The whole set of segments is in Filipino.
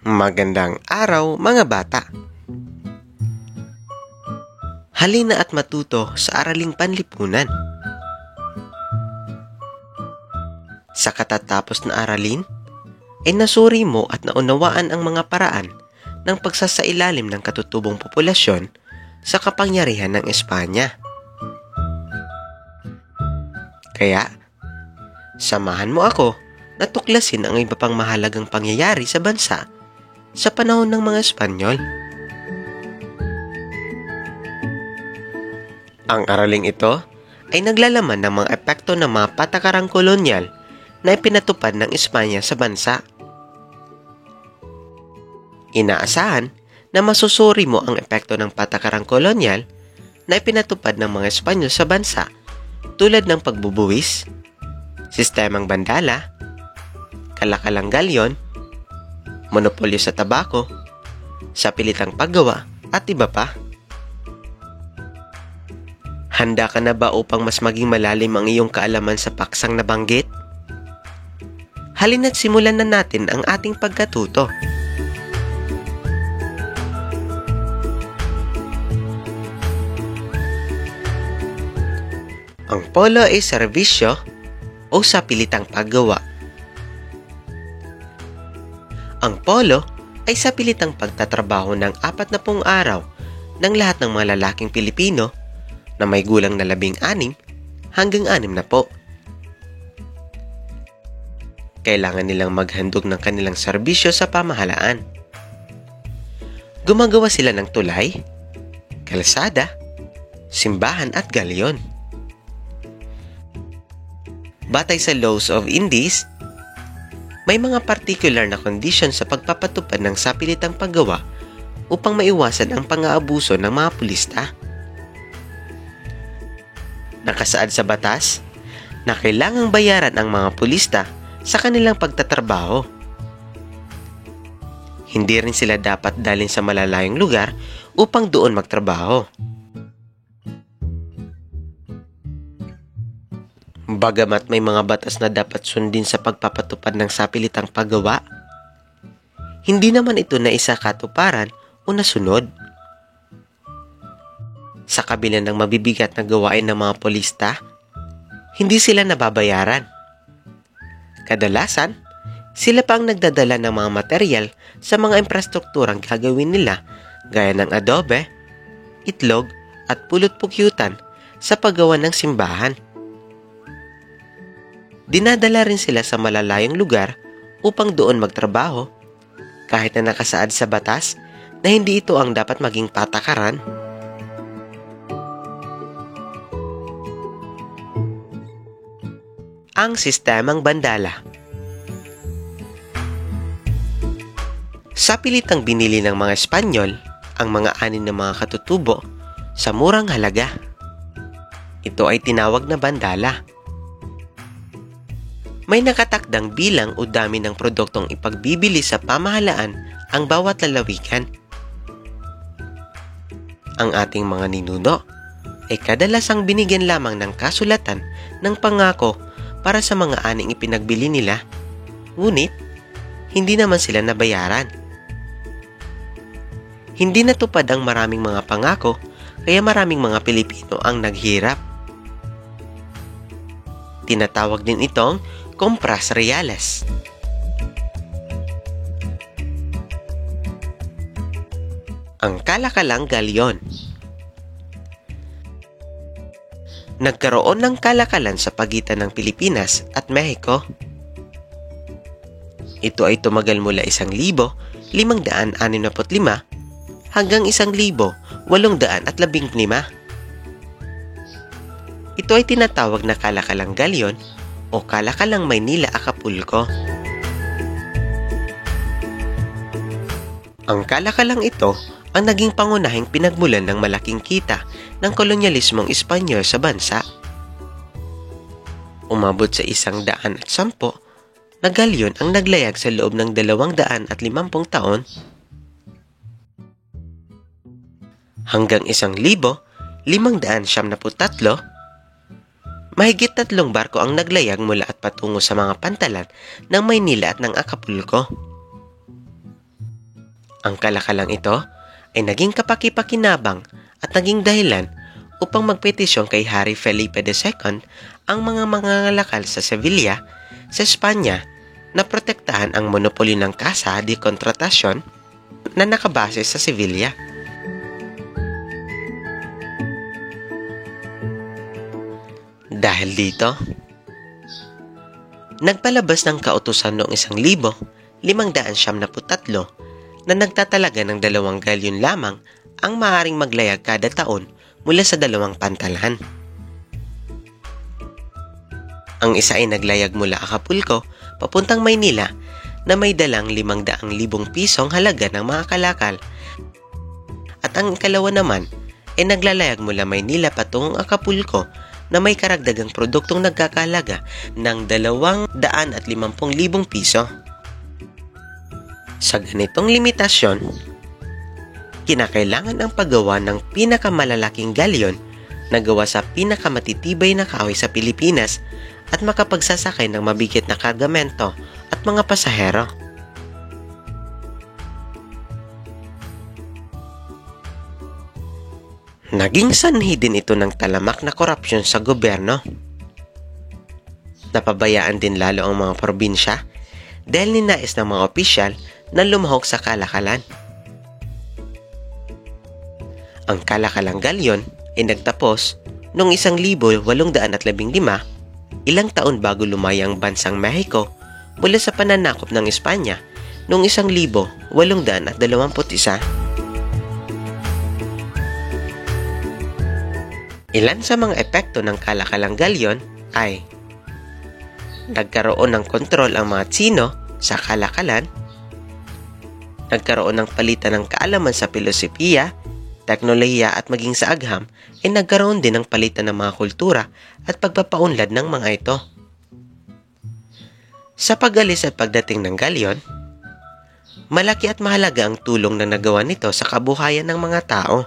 Magandang araw mga bata! Halina at matuto sa araling panlipunan. Sa katatapos na aralin, ay nasuri mo at naunawaan ang mga paraan ng pagsasailalim ng katutubong populasyon sa kapangyarihan ng Espanya. Kaya, samahan mo ako na tuklasin ang iba pang mahalagang pangyayari sa bansa sa panahon ng mga Espanyol. Ang araling ito ay naglalaman ng mga epekto ng mga patakarang kolonyal na ipinatupad ng Espanya sa bansa. Inaasahan na masusuri mo ang epekto ng patakarang kolonyal na ipinatupad ng mga Espanyol sa bansa tulad ng pagbubuwis, sistemang bandala, kalakalang galyon, monopolyo sa tabako, sa pilitang paggawa, at iba pa. Handa ka na ba upang mas maging malalim ang iyong kaalaman sa paksang nabanggit? Halina't simulan na natin ang ating pagkatuto. Ang polo ay serbisyo o sa pilitang paggawa. Ang polo ay sa pilitang pagtatrabaho ng 40 araw ng lahat ng mga lalaking Pilipino na may gulang na 16 hanggang 60. Kailangan nilang maghandog ng kanilang serbisyo sa pamahalaan. Gumagawa sila ng tulay, kalsada, simbahan at galyon. Batay sa Laws of Indies, may mga particular na condition sa pagpapatupad ng sapilitang paggawa upang maiwasan ang pang-aabuso ng mga pulista. Nakasaad sa batas na kailangang bayaran ang mga pulista sa kanilang pagtatrabaho. Hindi rin sila dapat dalhin sa malalayong lugar upang doon magtrabaho. Bagamat may mga batas na dapat sundin sa pagpapatupad ng sapilitang paggawa, hindi naman ito naisakatuparan o nasunod. Sa kabila ng mabibigat na gawain ng mga polista, hindi sila nababayaran. Kadalasan, sila pa ang nagdadala ng mga materyal sa mga infrastrukturang gagawin nila gaya ng adobe, itlog at pulot-pukyutan sa paggawa ng simbahan. Dinadala rin sila sa malalayong lugar upang doon magtrabaho, kahit na nakasaad sa batas na hindi ito ang dapat maging patakaran. Ang sistemang bandala. Sa pilitang binili ng mga Espanyol ang mga anin ng mga katutubo sa murang halaga. Ito ay tinawag na bandala. May nakatakdang bilang o dami ng produktong ipagbibili sa pamahalaan ang bawat lalawigan. Ang ating mga ninuno ay kadalasang binigyan lamang ng kasulatan ng pangako para sa mga aning ipinagbili nila, ngunit hindi naman sila nabayaran. Hindi natupad ang maraming mga pangako, kaya maraming mga Pilipino ang naghirap. Tinatawag din itong compras reales. Ang kalakalang galyon. Nagkaroon ng kalakalan sa pagitan ng Pilipinas at Mexico. Ito ay tumagal mula 1,565 hanggang 1,815. Ito ay tinatawag na kalakalang galyon o kalakalang Maynila-Acapulco. Ang kalakalang ito ang naging pangunahing pinagmulan ng malaking kita ng kolonyalismong Espanyol sa bansa. Umabot sa 110 na galyon ang naglayag sa loob ng 250 taon hanggang 1,573. Mahigit 3 barko ang naglayag mula at patungo sa mga pantalan ng Maynila at ng Acapulco. Ang kalakalang ito ay naging kapaki-pakinabang at naging dahilan upang magpetisyon kay Hari Felipe II ang mga mangangalakal sa Sevilla, sa Espanya, na protektahan ang monopolyo ng Casa de Contratación na nakabase sa Sevilla. Dahil dito, nagpalabas ng kautusan noong 1573 na nagtatalaga ng 2 galyon lamang ang maaaring maglayag kada taon mula sa 2 pantalan. Ang isa ay naglayag mula Acapulco papuntang Maynila na may dalang 500,000 pisong halaga ng mga kalakal, at ang ikalawa naman ay naglalayag mula Maynila patungong Acapulco na may karagdagang produktong nagkakahalaga ng 250,000 piso. Sa ganitong limitasyon, kinakailangan ang paggawa ng pinakamalalaking galyon na gawa sa pinakamatitibay na kahoy sa Pilipinas at makapagsasakay ng mabigat na kargamento at mga pasahero. Naging sanhi din ito ng talamak na korupsyon sa gobyerno. Napabayaan din lalo ang mga probinsya dahil ninais ng mga opisyal na lumahok sa kalakalan. Ang kalakalang galyon ay nagtapos noong 1815, ilang taon bago lumaya ang bansang Mexico mula sa pananakop ng Espanya noong 1821. Ilan sa mga epekto ng kalakalang galyon ay nagkaroon ng kontrol ang mga Tsino sa kalakalan, nagkaroon ng palitan ng kaalaman sa filosofiya, teknolohiya at maging sa agham, ay nagkaroon din ng palitan ng mga kultura at pagpapaunlad ng mga ito. Sa pag-alis at pagdating ng galyon, malaki at mahalaga ang tulong na nagawa nito sa kabuhayan ng mga tao.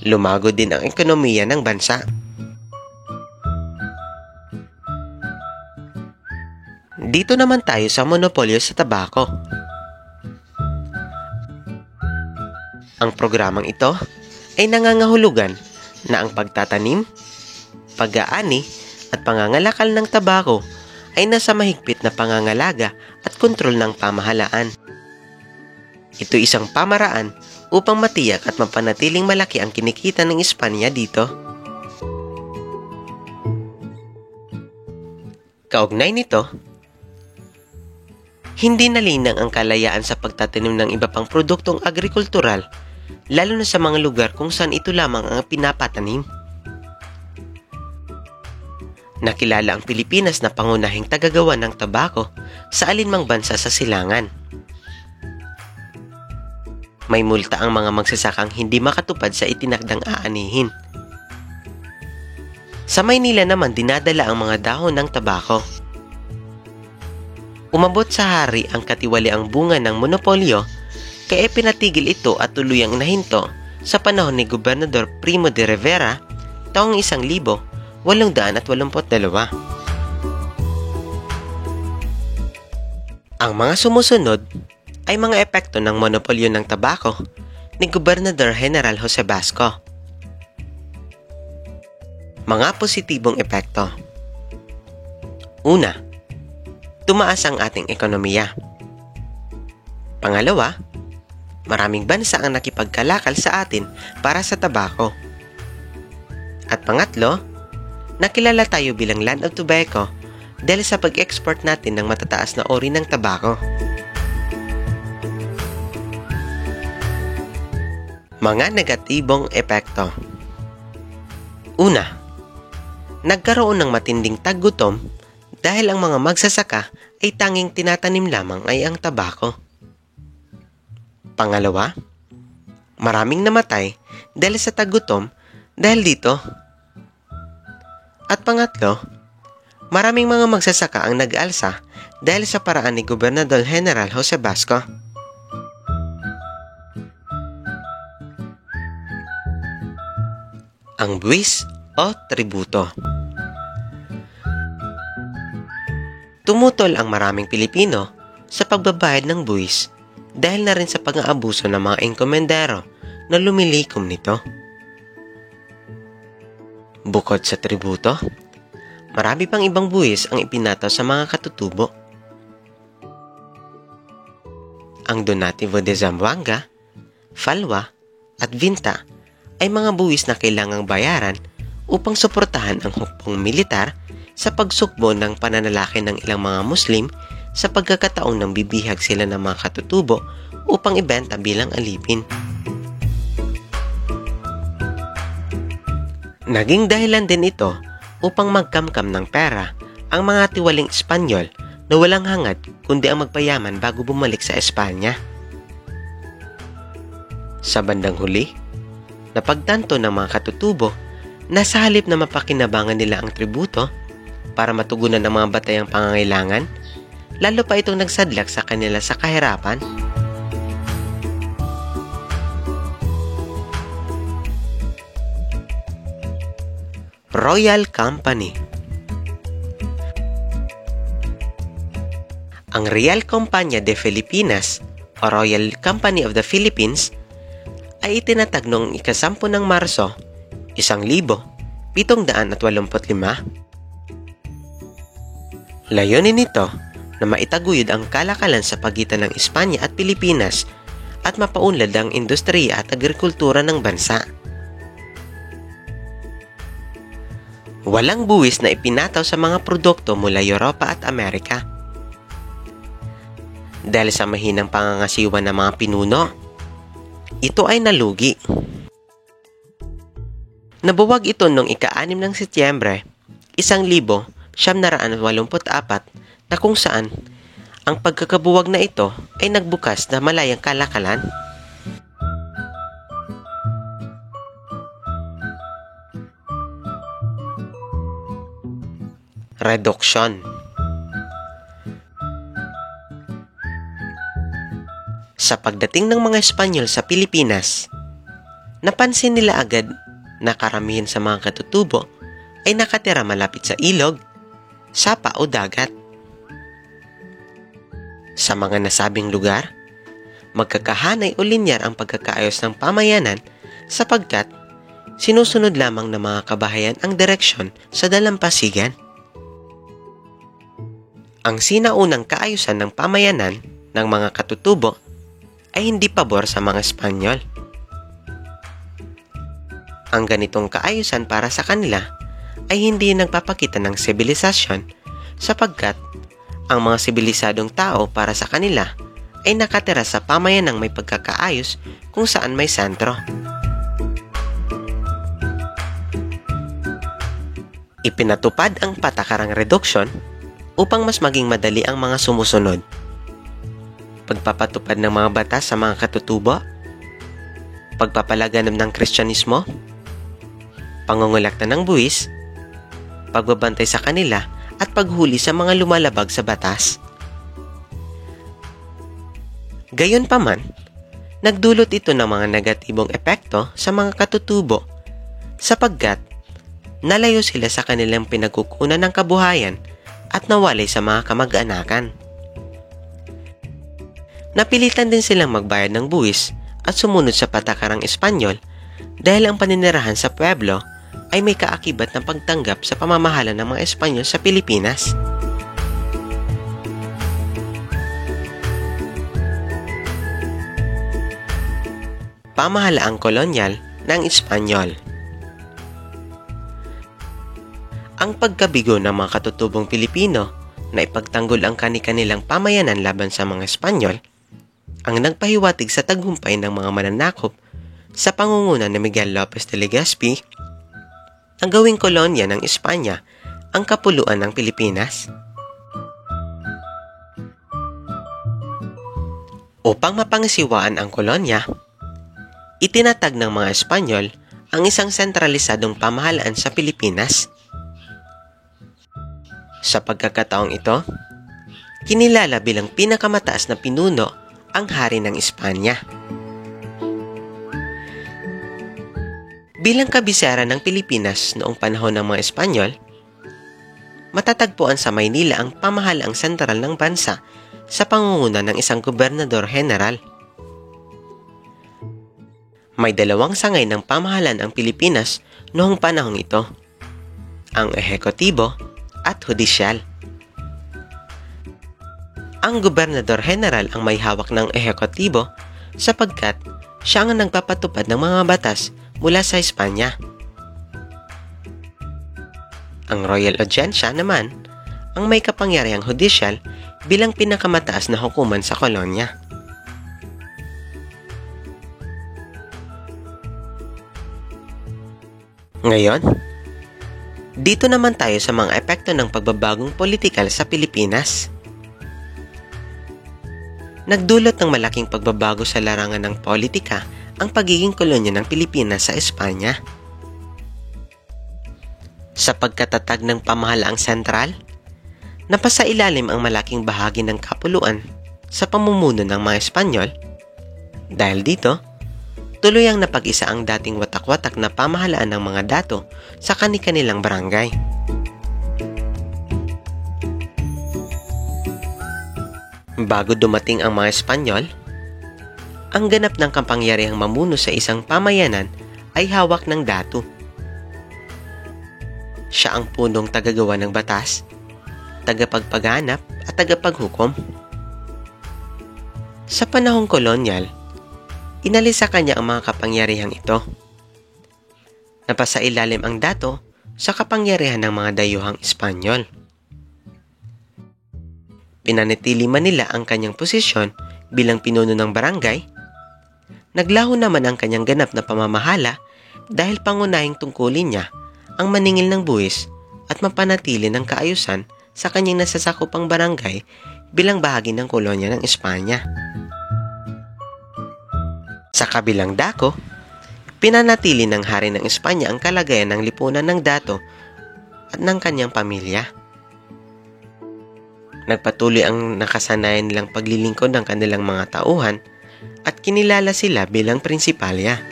Lumago din ang ekonomiya ng bansa. Dito naman tayo sa monopolyo sa tabako. Ang programang ito ay nangangahulugan na ang pagtatanim, pag-aani at pangangalakal ng tabako ay nasa mahigpit na pangangalaga at kontrol ng pamahalaan. Ito isang pamaraan upang matiyak at mapanatiling malaki ang kinikita ng Espanya dito. Kaugnay nito, hindi nalinang ang kalayaan sa pagtatanim ng iba pang produktong agrikultural, lalo na sa mga lugar kung saan ito lamang ang pinapatanim. Nakilala ang Pilipinas na pangunahing tagagawa ng tabako sa alinmang bansa sa silangan. May multa ang mga magsasakang hindi makatupad sa itinakdang aanihin. Sa Maynila naman dinadala ang mga dahon ng tabako. Umabot sa hari ang katiwaliang bunga ng monopolyo, kaya pinatigil ito at tuluyang nahinto sa panahon ni Gobernador Primo de Rivera taong 1882. Ang mga sumusunod ay mga epekto ng monopolyo ng tabako ni Gobernador General Jose Basco. Mga positibong epekto. Una, tumaas ang ating ekonomiya. Pangalawa, maraming bansa ang nakipagkalakal sa atin para sa tabako. At pangatlo, nakilala tayo bilang Land of Tobacco dahil sa pag-export natin ng matataas na uri ng tabako. Mga negatibong epekto. Una, nagkaroon ng matinding taggutom dahil ang mga magsasaka ay tanging tinatanim lamang ay ang tabako. Pangalawa, maraming namatay dahil sa taggutom dahil dito. At pangatlo, maraming mga magsasaka ang nag-alsa dahil sa paraan ni Gobernador General Jose Basco. Ang buwis o tributo. Tumutol ang maraming Pilipino sa pagbabayad ng buwis dahil na rin sa pang-aabuso ng mga enkomendero na lumilikom nito. Bukod sa tributo, marami pang ibang buwis ang ipinataw sa mga katutubo. Ang donativo de Zamboanga, Falwa, at Vinta ay mga buwis na kailangang bayaran upang suportahan ang hukbong militar sa pagsukbo ng pananalaki ng ilang mga Muslim sa pagkakataong nang bibihag sila ng mga katutubo upang ibenta bilang alipin. Naging dahilan din ito upang magkamkam ng pera ang mga tiwaling Espanyol na walang hangad kundi ang magpayaman bago bumalik sa Espanya. Sa bandang huli, napagtanto ng mga katutubo na sa halip na mapakinabangan nila ang tributo para matugunan ang mga batayang pangangailangan, lalo pa itong nagsadlak sa kanila sa kahirapan. Royal Company. Ang Real Compañía de Filipinas o Royal Company of the Philippines ay itinatag noong ika-10 ng Marso, 1785. Layunin nito na maitaguyod ang kalakalan sa pagitan ng Espanya at Pilipinas at mapaunlad ang industriya at agrikultura ng bansa. Walang buwis na ipinataw sa mga produkto mula Europa at Amerika. Dahil sa mahinang pangangasiwa ng mga pinuno, ito ay nalugi. Nabuwag ito noong ika-6 ng Setyembre, 1984 na kung saan ang pagkakabuwag na ito ay nagbukas na malayang kalakalan. Reduction. Sa pagdating ng mga Espanyol sa Pilipinas, napansin nila agad na karamihan sa mga katutubo ay nakatira malapit sa ilog, sapa o dagat. Sa mga nasabing lugar, magkakahanay o linyar ang pagkakaayos ng pamayanan sapagkat sinusunod lamang ng mga kabahayan ang direksyon sa dalampasigan. Ang sinaunang kaayusan ng pamayanan ng mga katutubo ay hindi pabor sa mga Espanyol. Ang ganitong kaayusan para sa kanila ay hindi nagpapakita ng sibilisasyon sapagkat ang mga sibilisadong tao para sa kanila ay nakatira sa pamayanang may pagkakaayos kung saan may sentro. Ipinatupad ang patakarang reduksyon upang mas maging madali ang mga sumusunod. Pagpapatupad ng mga batas sa mga katutubo, pagpapalaganap ng Kristyanismo, pangungulekta ng buwis, pagbabantay sa kanila at paghuli sa mga lumalabag sa batas. Gayunpaman, nagdulot ito ng mga negatibong epekto sa mga katutubo sapagkat nalayo sila sa kanilang pinagkukunan ng kabuhayan at nawalay sa mga kamag-anakan. Napilitan din silang magbayad ng buwis at sumunod sa patakarang Espanyol dahil ang paninirahan sa pueblo ay may kaakibat ng pagtanggap sa pamamahala ng mga Espanyol sa Pilipinas. Pamahalaang kolonyal ng Espanyol. Ang pagkabigo ng mga katutubong Pilipino na ipagtanggol ang kani-kanilang pamayanan laban sa mga Espanyol ang nagpahiwatig sa tagumpay ng mga mananakop sa pangunguna ni Miguel Lopez de Legazpi ang gawing kolonya ng Espanya ang kapuluan ng Pilipinas. Upang mapangisiwaan ang kolonya, itinatag ng mga Espanyol ang isang sentralisadong pamahalaan sa Pilipinas. Sa pagkakataong ito, kinilala bilang pinakamataas na pinuno ang hari ng Espanya. Bilang kabisera ng Pilipinas noong panahon ng mga Espanyol, matatagpuan sa Maynila ang pamahalaang sentral ng bansa sa pangunguna ng isang gobernador-general. May dalawang sangay ng pamahalaan ang Pilipinas noong panahong ito, ang ehekutibo at hudisyal. Ang gobernador-general ang may hawak ng ehekutibo sapagkat siya ang nagpapatupad ng mga batas mula sa Espanya. Ang Royal Audiencia naman ang may kapangyarihang hudisyal bilang pinakamataas na hukuman sa kolonya. Ngayon, dito naman tayo sa mga epekto ng pagbabagong politikal sa Pilipinas. Nagdulot ng malaking pagbabago sa larangan ng politika ang pagiging kolonya ng Pilipinas sa Espanya. Sa pagkatatag ng pamahalaang sentral, napasailalim ang malaking bahagi ng kapuluan sa pamumuno ng mga Espanyol. Dahil dito, tuluyang napag-isa ang dating watak-watak na pamahalaan ng mga dato sa kani-kanilang barangay. Bago dumating ang mga Espanyol, ang ganap ng kapangyarihang mamuno sa isang pamayanan ay hawak ng dato. Siya ang punong tagagawa ng batas, tagapagpaganap at tagapaghukom. Sa panahong kolonyal, inalis sa kanya ang mga kapangyarihang ito. Napasailalim ang dato sa kapangyarihan ng mga dayuhang Espanyol. Pinanatili man nila ang kanyang posisyon bilang pinuno ng barangay, naglaho naman ang kanyang ganap na pamamahala dahil pangunahing tungkulin niya ang maningil ng buwis at mapanatili ng kaayusan sa kanyang nasasakupang barangay bilang bahagi ng kolonya ng Espanya. Sa kabilang dako, pinanatili ng hari ng Espanya ang kalagayan ng lipunan ng dato at ng kanyang pamilya. Nagpatuloy ang nakasanayan nilang paglilingkod ng kanilang mga tauhan at kinilala sila bilang prinsipalya.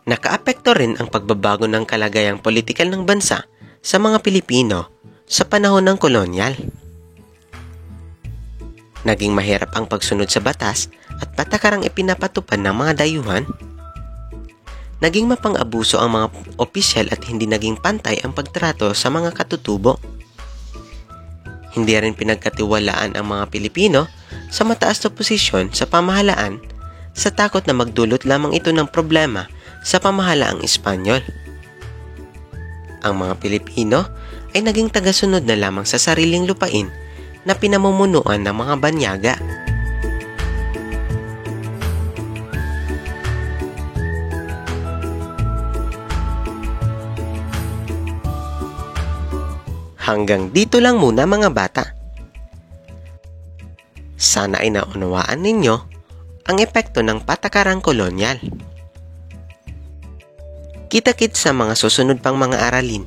Nakaapekto rin ang pagbabago ng kalagayang politikal ng bansa sa mga Pilipino sa panahon ng kolonyal. Naging mahirap ang pagsunod sa batas at patakarang ipinapatupad ng mga dayuhan. Naging mapang-abuso ang mga opisyal at hindi naging pantay ang pagtrato sa mga katutubo. Hindi rin pinagkatiwalaan ang mga Pilipino sa mataas na posisyon sa pamahalaan sa takot na magdulot lamang ito ng problema sa pamahalaang Espanyol. Ang mga Pilipino ay naging tagasunod na lamang sa sariling lupain na pinamumunuan ng mga banyaga. Hanggang dito lang muna mga bata. Sana ay naunawaan ninyo ang epekto ng patakarang kolonyal. Kita-kits sa mga susunod pang mga aralin.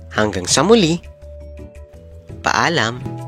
Hanggang sa muli, paalam!